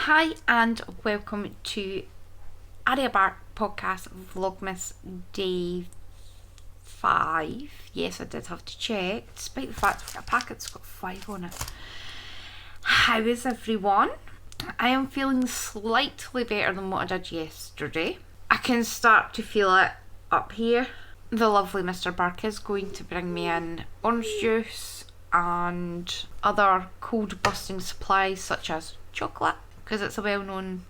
Hi and welcome to Arya Bark Podcast Vlogmas Day 5. Yes, I did have to check, despite the fact I've got a packet that's got 5 on it. How is everyone? I am feeling slightly better than what I did yesterday. I can start to feel it up here. The lovely Mr. Bark is going to bring me in orange juice and other cold busting supplies such as chocolate, because it's a well-known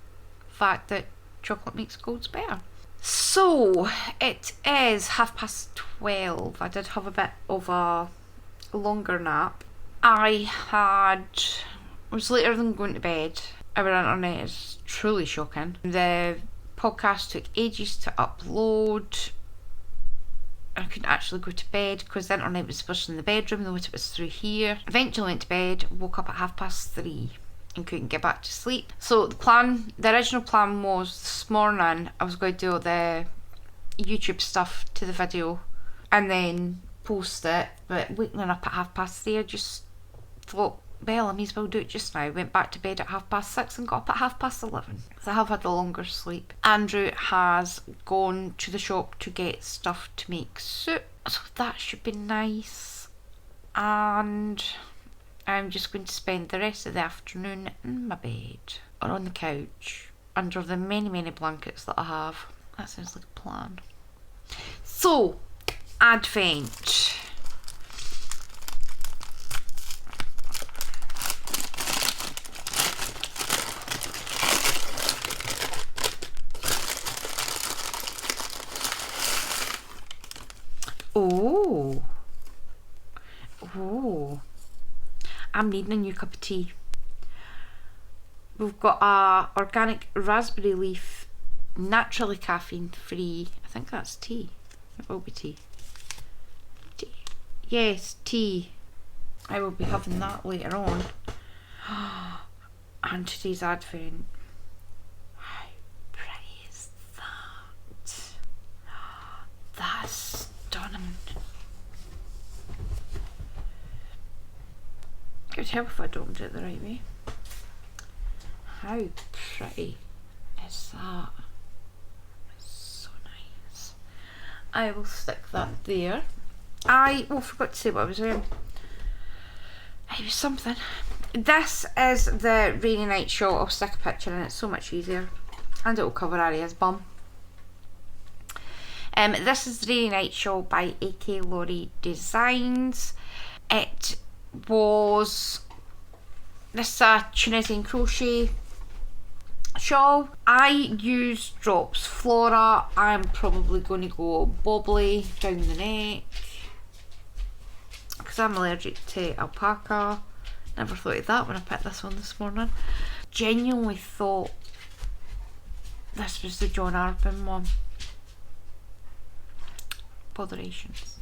fact that chocolate makes colds better. So it is 12:30. I did have a bit of a longer nap. I was later than going to bed. Our internet is truly shocking. The podcast took ages to upload. I couldn't actually go to bed because the internet was supposed to be in the bedroom, though it was through here. Eventually went to bed, woke up at 3:30 and couldn't get back to sleep. So the original plan was this morning I was going to do all the YouTube stuff to the video and then post it, but waking up at 3:30 I just thought, well, I may as well do it just now. Went back to bed at 6:30 and got up at 11:30. So I have had a longer sleep. Andrew has gone to the shop to get stuff to make soup, so that should be nice. And I'm just going to spend the rest of the afternoon in my bed or on the couch under the many blankets that I have. That sounds like a plan. So, Advent. Oh. I'm needing a new cup of tea. We've got a organic raspberry leaf, naturally caffeine free. I think that's tea. It will be tea. Tea. Yes, tea. I will be having that later on. And today's Advent. How pretty is that? That's stunning. I could help if I don't do it the right way. How pretty is that? It's so nice. I will stick that there. I forgot to say what I was wearing. It was something. This is the rainy night shawl. I'll stick a picture in it, it's so much easier. And it will cover Arya's bum. This is the rainy night shawl by Aklori Designs. This is a Tunisian crochet shawl. I use drops Flora. I'm probably going to go bobbly down the neck because I'm allergic to alpaca. Never thought of that when I picked this one this morning. Genuinely thought this was the John Arbin one. Botherations.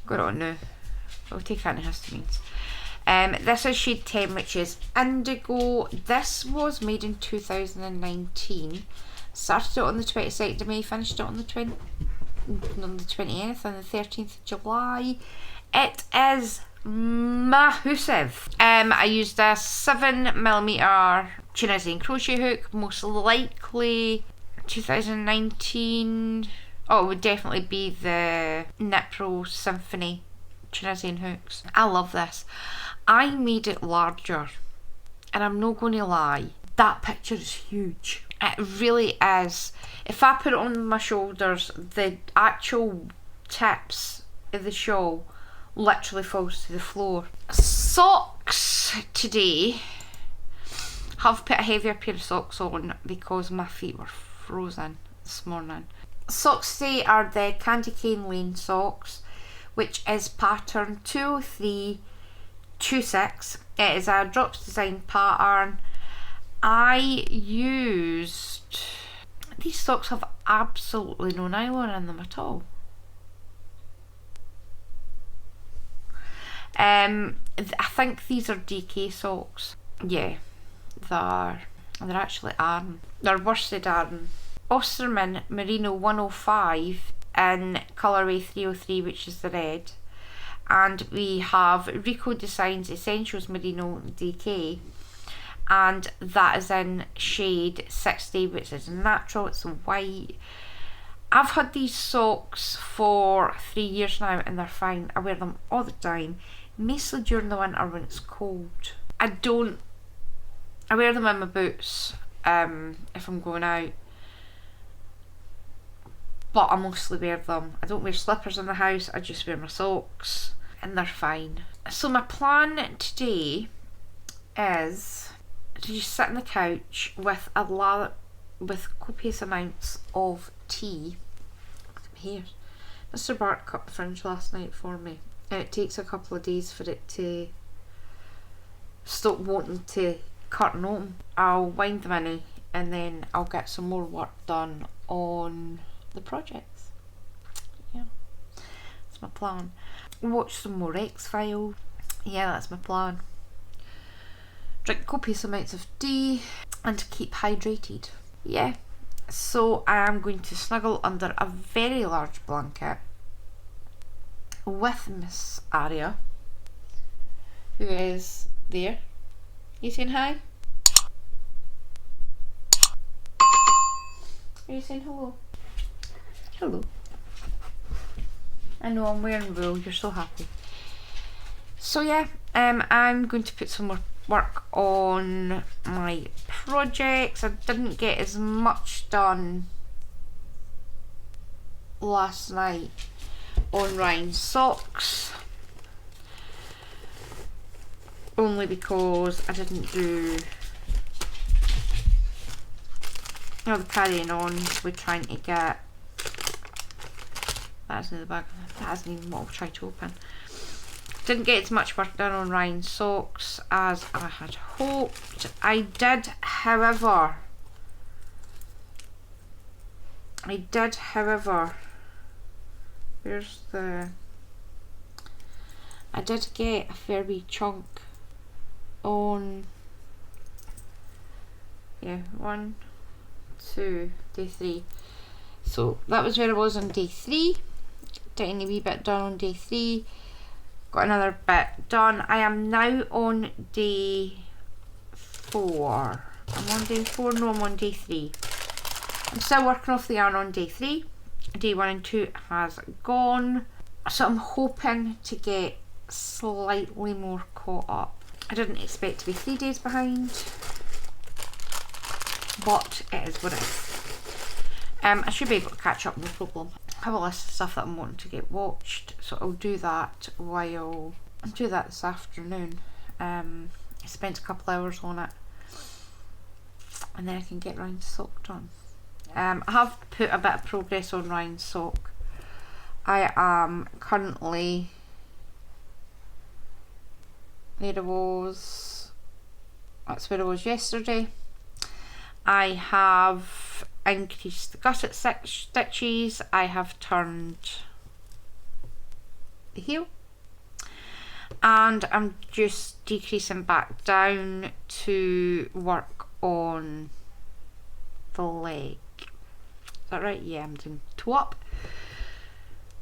Got it on now. I'll take antihistamines. This is shade 10, which is Indigo. This was made in 2019. Started it on the 22nd of May, finished it on the 20th and the 13th of July. It is massive. I used a 7mm Tunisian crochet hook, most likely 2019. Oh, it would definitely be the Knit Pro Symphony Tunisian hooks. I love this. I made it larger, and I'm not going to lie, that picture is huge. It really is. If I put it on my shoulders, the actual tips of the shawl literally falls to the floor. Socks today. Have put a heavier pair of socks on because my feet were frozen this morning. Socks today are the Cardigan Lane socks, which is pattern 20326. It is a drops design pattern. These socks have absolutely no nylon in them at all. I think these are DK socks. Yeah, they're actually Aran. They're worsted Aran. Osterman Merino 105 in colourway 303, which is the red. And we have Rico Designs Essentials Merino DK. and that is in shade 60, which is natural, it's white. I've had these socks for 3 years now and they're fine. I wear them all the time, mostly during the winter when it's cold. I wear them in my boots if I'm going out, but I mostly wear them. I don't wear slippers in the house, I just wear my socks and they're fine. So my plan today is to just sit on the couch with copious amounts of tea. Here, Mr. Bark cut the fringe last night for me. It takes a couple of days for it to stop wanting to curtain open. I'll wind the mini and then I'll get some more work done on the projects. Yeah, that's my plan. Watch some more X-Files. Yeah, that's my plan. Drink copious amounts of tea and to keep hydrated. Yeah, so I am going to snuggle under a very large blanket with Miss Arya, who is there. You saying hi? Are you saying hello? Hello. I know I'm wearing wool, you're so happy. So yeah, I'm going to put some more work on my projects. I didn't get as much done last night on Ryan's socks, only because I didn't do the carrying on with trying to get that's in the bag. That isn't even what I'll try to open. Didn't get as much work done on Ryan's socks as I had hoped. I did, however, where's the... I did get a fair wee chunk on, yeah, 1, 2, day 3. So that was where I was on day 3. Tiny wee bit done on day 3. Got another bit done. I am now on day 4. I'm on day 4, no, I'm on day 3. I'm still working off the yarn on day 3. Day 1 and 2 has gone. So I'm hoping to get slightly more caught up. I didn't expect to be 3 days behind, but it is what it is. I should be able to catch up, no problem. I have a list of stuff that I'm wanting to get watched, so I'll do that this afternoon. I spent a couple hours on it, and then I can get Ryan's sock done. I have put a bit of progress on Ryan's sock. I am currently, that's where I was yesterday. I have increased the gusset stitches. I have turned the heel, and I'm just decreasing back down to work on the leg. Is that right? Yeah, I'm doing toe up.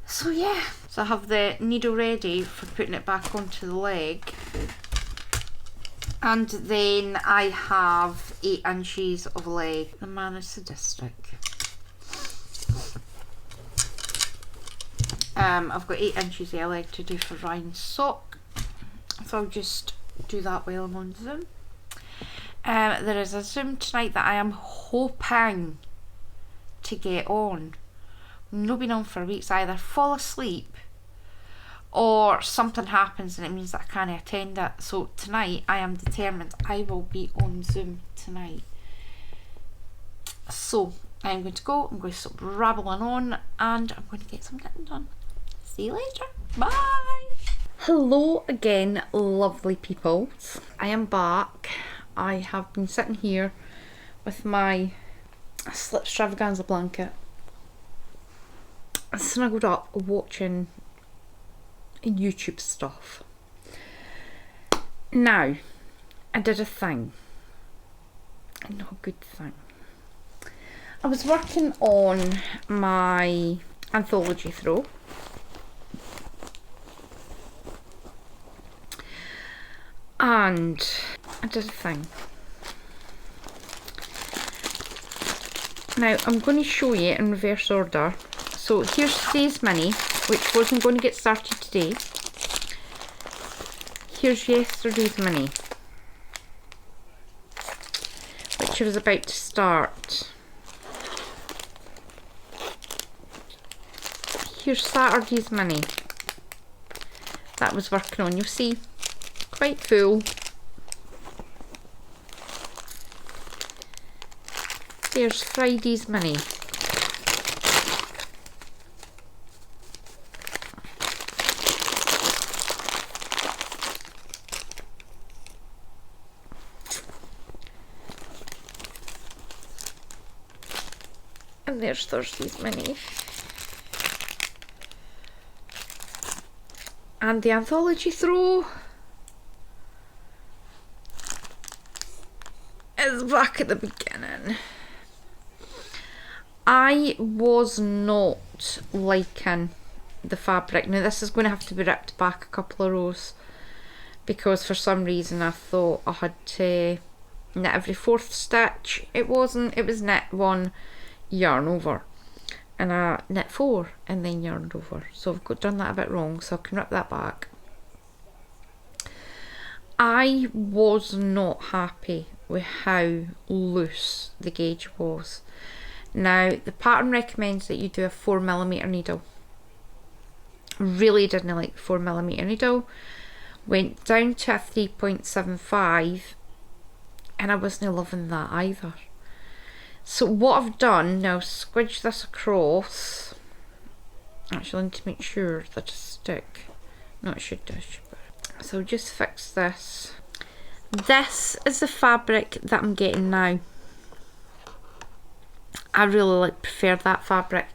So yeah, so I have the needle ready for putting it back onto the leg, and then I have 8 inches of leg. The man is sadistic. I've got 8 inches of leg to do for Ryan's sock, so I'll just do that while I'm on Zoom. There is a Zoom tonight that I am hoping to get on. Not been on for weeks. I either fall asleep or something happens and it means that I can't attend it. So tonight I am determined I will be on Zoom tonight. So I'm going to go, I'm going to stop rabbling on, and I'm going to get some knitting done. See you later. Bye. Hello again, lovely people. I am back. I have been sitting here with my slip extravaganza blanket, snuggled up watching YouTube stuff. Now, I did a thing. Not a good thing. I was working on my anthology throw, and I did a thing. Now I'm going to show you in reverse order. So here's today's mini, which wasn't going to get started today. Here's yesterday's mini, which I was about to start. Here's Saturday's mini that I was working on. You'll see, quite full. There's Friday's mini. And there's Thursday's mini. And the anthology throw is back at the beginning. I was not liking the fabric. Now this is going to have to be ripped back a couple of rows because for some reason I thought I had to knit every 4th stitch. It wasn't, it was knit 1, yarn over, and I knit 4 and then yarned over. So I've done that a bit wrong, so I can rip that back. I was not happy with how loose the gauge was. Now the pattern recommends that you do a 4mm needle. Really didn't like the 4mm needle. Went down to a 3.75 and I wasn't loving that either. So what I've done now, squidge this across. Actually, I need to make sure that it's stick. No, it should do. So just fix this. This is the fabric that I'm getting now. I really prefer that fabric.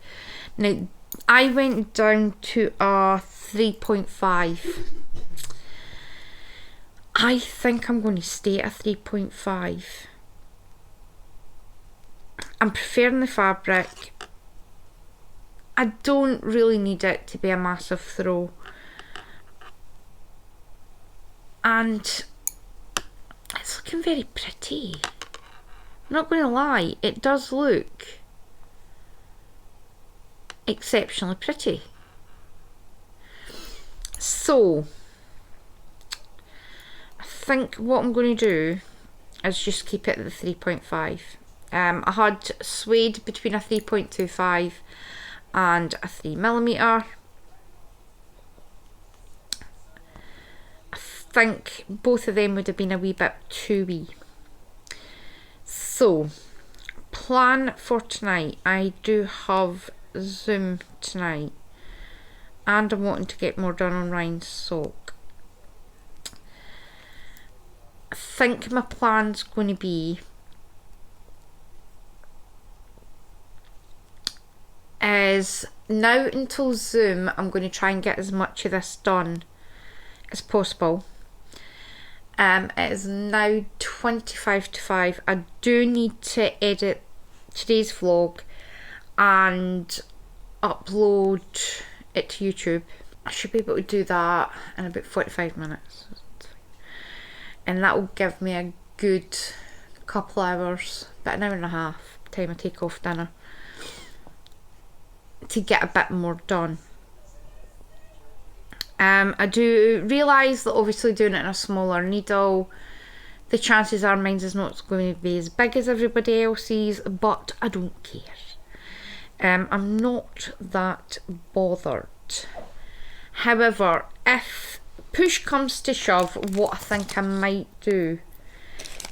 Now, I went down to a 3.5. I think I'm going to stay at a 3.5. I'm preferring the fabric. I don't really need it to be a massive throw. And it's looking very pretty. I'm not going to lie, it does look exceptionally pretty. So, I think what I'm going to do is just keep it at the 3.5. I had swayed between a 3.25 and a 3mm. I think both of them would have been a wee bit too wee. So, plan for tonight. I do have Zoom tonight and I'm wanting to get more done on Ryan's sock. I think my plan's going to be is now until Zoom I'm going to try and get as much of this done as possible. It is now 25 to 5. I do need to edit today's vlog and upload it to YouTube. I should be able to do that in about 45 minutes. And that will give me a good couple hours, about an hour and a half, by the time I take off dinner, to get a bit more done. I do realise that obviously doing it in a smaller needle, the chances are mine is not going to be as big as everybody else's, but I don't care. I'm not that bothered. However, if push comes to shove, what I think I might do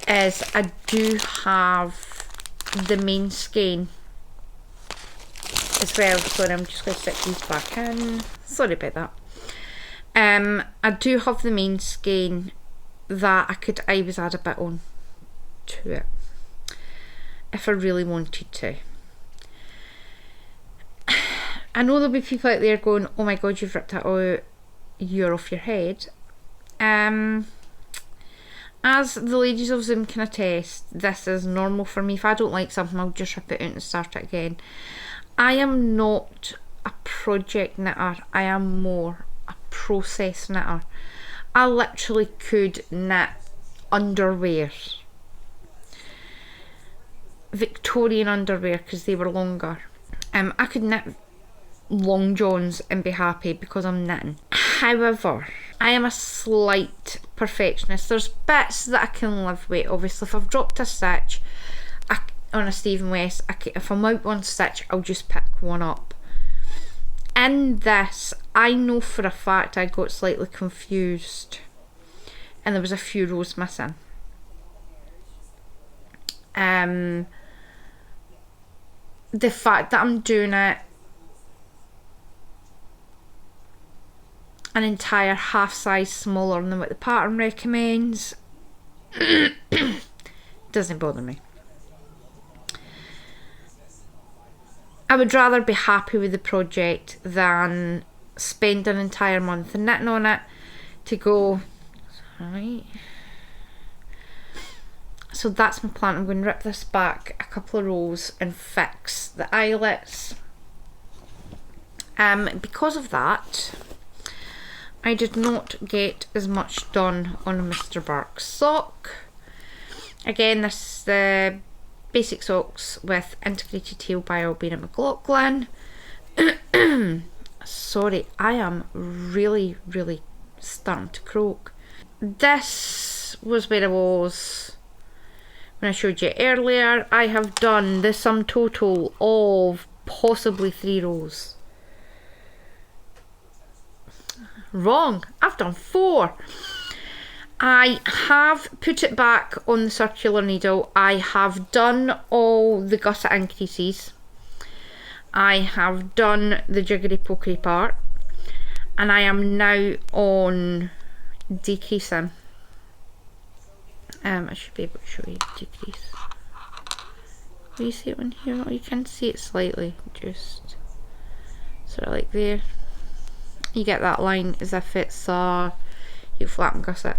is I do have the main skein as well. Sorry, I'm just going to stick these back in. Sorry about that. I do have the main skein that I could always add a bit on to it if I really wanted to. I know there'll be people out there going, oh my god, you've ripped that out, you're off your head. As the ladies of Zoom can attest, this is normal for me. If I don't like something, I'll just rip it out and start it again. I am not a project knitter, I am more a process knitter. I literally could knit underwear Victorian underwear because they were longer. I could knit long johns and be happy because I'm knitting. However, I am a slight perfectionist. There's bits that I can live with. Obviously, if I've dropped a stitch on a Stephen West, if I'm out one stitch, I'll just pick one up. In this, I know for a fact I got slightly confused and there was a few rows missing. The fact that I'm doing it an entire half size smaller than what the pattern recommends doesn't bother me. I would rather be happy with the project than spend an entire month knitting on it to go, right. So that's my plan. I'm going to rip this back a couple of rows and fix the eyelets. Because of that, I did not get as much done on a Mr. Bark sock. Again, this is the basic socks with integrated tail by Ailbíona McLochlainn. Sorry, I am really starting to croak. This was where I was when I showed you earlier. I have done the sum total of possibly 3 rows. Wrong, I've done 4. I have put it back on the circular needle. I have done all the gusset increases. I have done the jiggery pokery part, and I am now on decreasing. I should be able to show you the decrease. Can you see it on here? Oh, you can see it slightly, just sort of like there. You get that line as if it's a flatten gusset.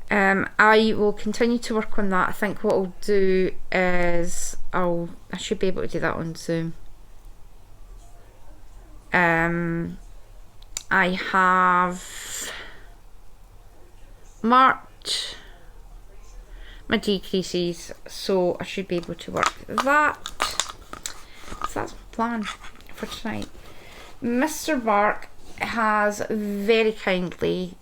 I will continue to work on that. I think what I'll do is I should be able to do that on Zoom. I have marked my decreases, so I should be able to work that. So that's my plan for tonight. Mr. Bark has very kindly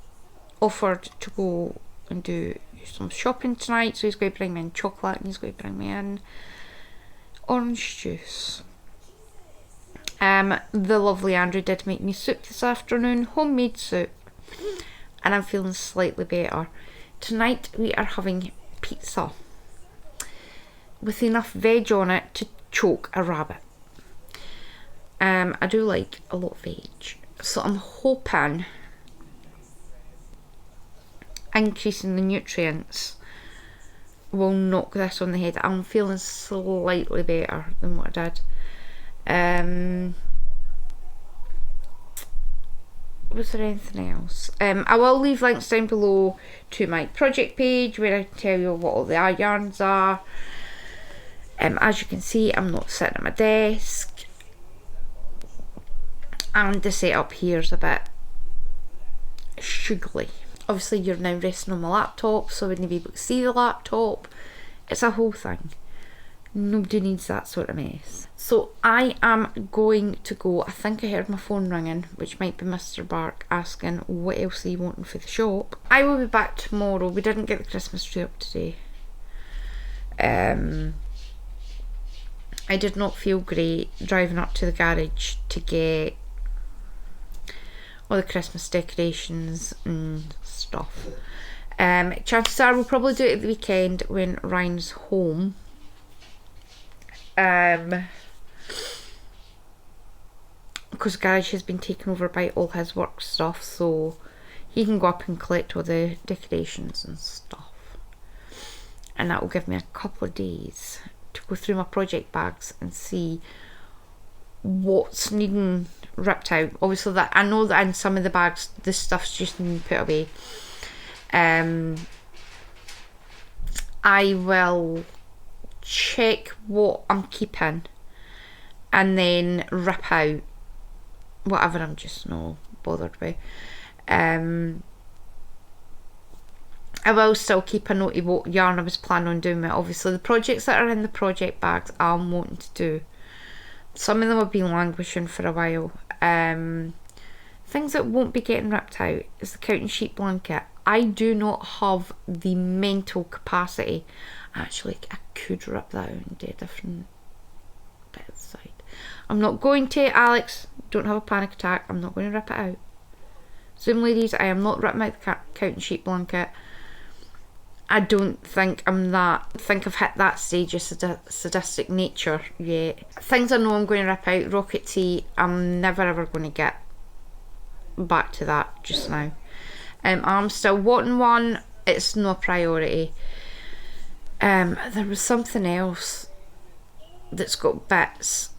offered to go and do some shopping tonight, so he's going to bring me in chocolate and he's going to bring me in orange juice. The lovely Andrew did make me soup this afternoon, homemade soup, and I'm feeling slightly better. Tonight we are having pizza with enough veg on it to choke a rabbit. I do like a lot of veg, so I'm hoping increasing the nutrients will knock this on the head. I'm feeling slightly better than what I did. Was there anything else? I will leave links down below to my project page where I tell you what all the yarns are. As you can see, I'm not sitting at my desk, and the setup here is a bit sugary. Obviously you're now resting on my laptop, so I wouldn't be able to see the laptop. It's a whole thing. Nobody needs that sort of mess. So I am going to go. I think I heard my phone ringing, which might be Mr. Bark asking what else are you wanting for the shop. I will be back tomorrow. We didn't get the Christmas tree up today. I did not feel great driving up to the garage to get all the Christmas decorations and stuff. Chances are we'll probably do it at the weekend when Ryan's home. Because the garage has been taken over by all his work stuff, so he can go up and collect all the decorations and stuff, and that will give me a couple of days to go through my project bags and see what's needing ripped out. Obviously, that I know that in some of the bags this stuff's just needing put away. I will check what I'm keeping and then rip out whatever I'm just not bothered with. I will still keep a note of what yarn I was planning on doing. Obviously, the projects that are in the project bags I'm wanting to do. Some of them have been languishing for a while. Things that won't be getting ripped out is the counting sheet blanket. I do not have the mental capacity. Actually, I could rip that out and do a different bit of the side. I'm not going to, Alex. Don't have a panic attack. I'm not going to rip it out. Zoom ladies, I am not ripping out the counting sheet blanket. I don't think I think I've hit that stage of sadistic nature yet. Things I know I'm going to rip out, Rocket Tea, I'm never ever going to get back to that just now. I'm still wanting one, it's no priority. There was something else that's got bits.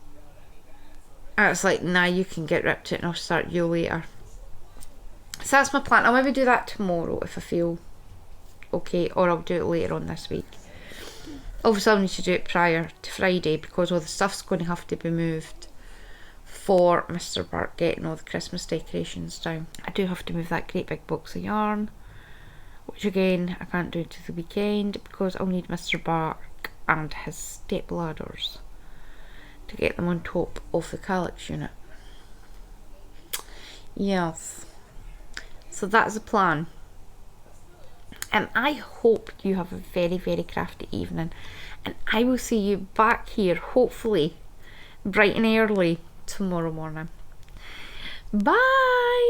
And it's like, nah, you can get ripped out and I'll start you later. So that's my plan. I'll maybe do that tomorrow if I feel okay, or I'll do it later on this week. Obviously I'll need to do it prior to Friday because all the stuff's going to have to be moved for Mr. Bark getting all the Christmas decorations down. I do have to move that great big box of yarn, which again I can't do till the weekend because I'll need Mr. Bark and his step ladders to get them on top of the calyx unit. Yes, so that's the plan. And I hope you have a very, very crafty evening. And I will see you back here, hopefully, bright and early tomorrow morning. Bye!